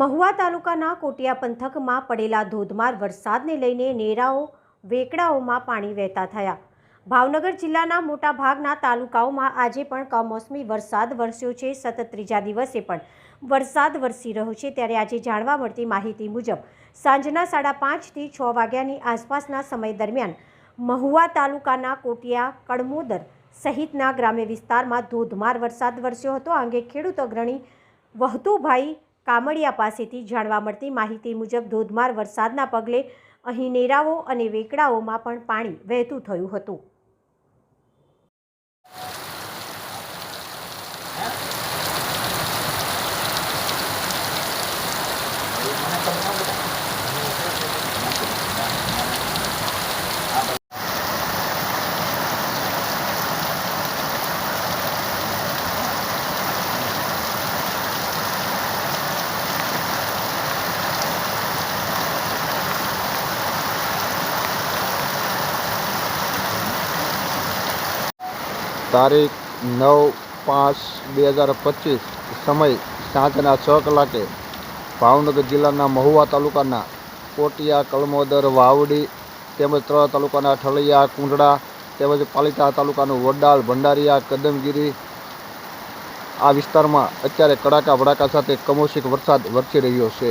મહુવા તાલુકાના કોટિયા પંથકમાં પડેલા ધોધમાર વરસાદને લઈને નેરાઓ વેકડાઓમાં પાણી વહેતા થયા। ભાવનગર જિલ્લાના મોટા ભાગના તાલુકાઓમાં આજે પણ કમોસમી વરસાદ વરસ્યો છે। સતત ત્રીજા દિવસે પણ વરસાદ વરસી રહ્યો છે। ત્યારે આજે જાણવા મળતી માહિતી મુજબ સાંજના 5:30 થી 6 વાગ્યાની આસપાસના સમય દરમિયાન મહુવા તાલુકાના કોટિયા કડમોદર સહિતના ગ્રામ્ય વિસ્તારમાં ધોધમાર વરસાદ વરસ્યો હતો। આ અંગે ખેડૂત અગ્રણી વહતુભાઈ કામડિયા પાસેથી જાણવા મળતી માહિતી મુજબ ધોધમાર વરસાદના પગલે અહીં નેરાઓ અને વેકડાઓમાં પણ પાણી વહેતું થયું હતું। તારીખ 9/5/2025 સમય સાંજના 6 કલાકે ભાવનગર જિલ્લાના મહુવા તાલુકાના કોટિયા કલમોદર વાવડી તેમજ ત્રણ તાલુકાના ઠળિયા કુંડળા તેમજ પાલિતા તાલુકાનું વડાલ ભંડારીયા કદમગીરી આ વિસ્તારમાં અત્યારે કડાકા ભડાકા સાથે કમોસમી વરસાદ વરસી રહ્યો છે।